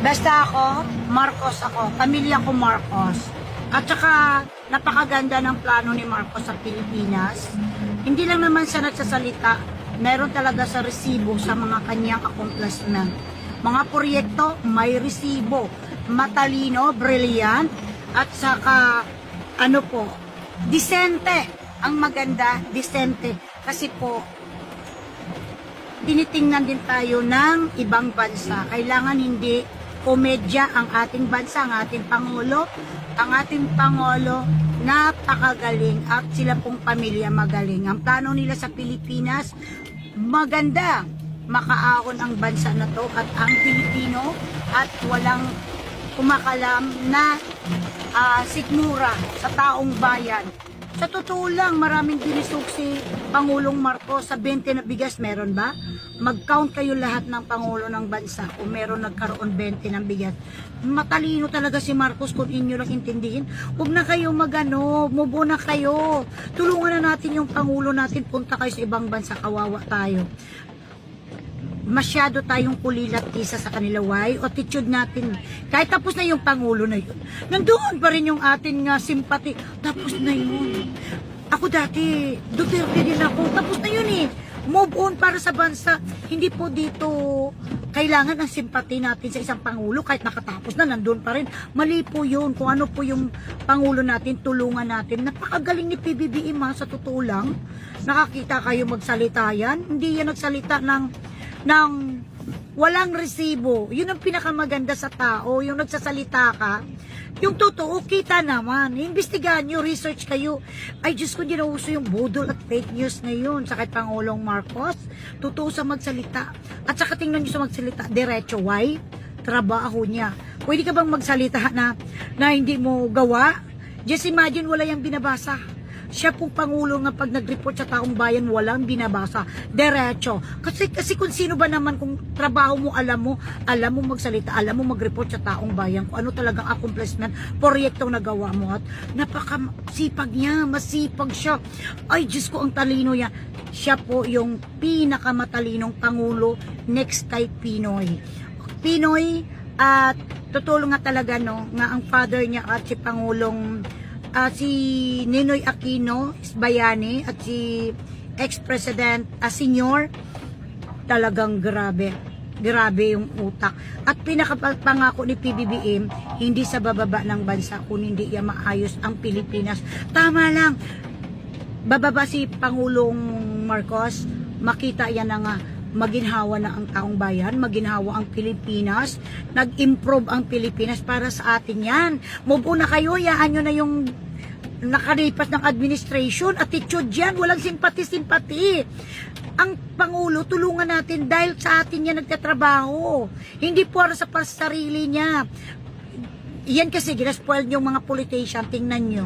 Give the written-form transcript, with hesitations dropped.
Basta ako, Marcos ako. Pamilya ko Marcos. At saka, napakaganda ng plano ni Marcos sa Pilipinas. Hindi lang naman siya nagsasalita, meron talaga sa resibo sa mga kanyang accomplishment. Mga proyekto, may resibo. Matalino, brilliant, at saka, disente. Ang maganda, disente. Kasi po, tinitingnan din tayo ng ibang bansa. Kailangan hindi komedya ang ating bansa, ang ating Pangulo. Ang ating Pangulo, napakagaling at sila pong pamilya magaling. Ang plano nila sa Pilipinas, maganda. Makaahon ang bansa na to at ang Pilipino at walang kumakalam na sikmura sa taong bayan. Sa totoo lang, maraming dinisok si Pangulong Marcos sa 20 na bigas. Meron ba? Mag-count kayo lahat ng Pangulo ng bansa kung meron nagkaroon 20 ng bigas. Matalino talaga si Marcos kung inyo lang intindihin. Huwag na kayo mubo na kayo. Tulungan na natin yung Pangulo natin. Punta kayo sa ibang bansa, kawawa tayo. Masyado tayong kulilat kisa sa kanila. Why? Attitude natin. Kahit tapos na yung Pangulo na yun, nandoon pa rin yung ating simpati. Tapos na yun. Ako dati, Duterte din ako. Tapos na yun eh. Move on para sa bansa. Hindi po dito kailangan ang simpati natin sa isang Pangulo kahit nakatapos na, nandun pa rin. Mali po yun. Kung ano po yung Pangulo natin, tulungan natin. Napakagaling ni PBBM sa totoo lang. Nakakita kayo magsalita yan. Hindi yan nagsalita ng walang resibo. Yun ang pinakamaganda sa tao, yung nagsasalita ka, yung totoo, kita naman. Imbestigahan nyo, research kayo. Ay, Diyos ko, hindi na uso yung budol at fake news ngayon. Sa kay Pangulong Marcos, totoo sa magsalita. At saka tingnan nyo sa magsalita, diretso. Why? Trabaho niya. Pwede ka bang magsalita na hindi mo gawa? Just imagine, wala yung binabasa. Siya pong Pangulo nga pag nag-report sa taong bayan, walang binabasa. Diretso. Kasi kung sino ba naman, kung trabaho mo, alam mo magsalita, alam mo mag-report sa taong bayan, kung ano talagang accomplishment, proyektong nagawa mo. At napakasipag niya, masipag siya. Ay, Diyos ko, ang talino niya. Siya po yung pinakamatalinong Pangulo next kay Pinoy. Pinoy, at tutulong nga talaga, nga ang father niya at si Pangulong si Ninoy Aquino Bayani at si ex-president Senior, talagang grabe yung utak. At pinakapangako ni PBBM, hindi sa bababa ng bansa kung hindi iya maayos ang Pilipinas. Tama lang, bababa si Pangulong Marcos, makita yan na nga, maginhawa na ang taong bayan, maginhawa ang Pilipinas, nag-improve ang Pilipinas para sa atin yan. Move on na kayo, yaan nyo na yung nakalipas ng administration, attitude yan, walang simpati-simpati. Ang Pangulo, tulungan natin dahil sa atin yan nagtatrabaho. Hindi para sa sarili niya. Yan kasi, ginaspoil yung mga politician, tingnan nyo.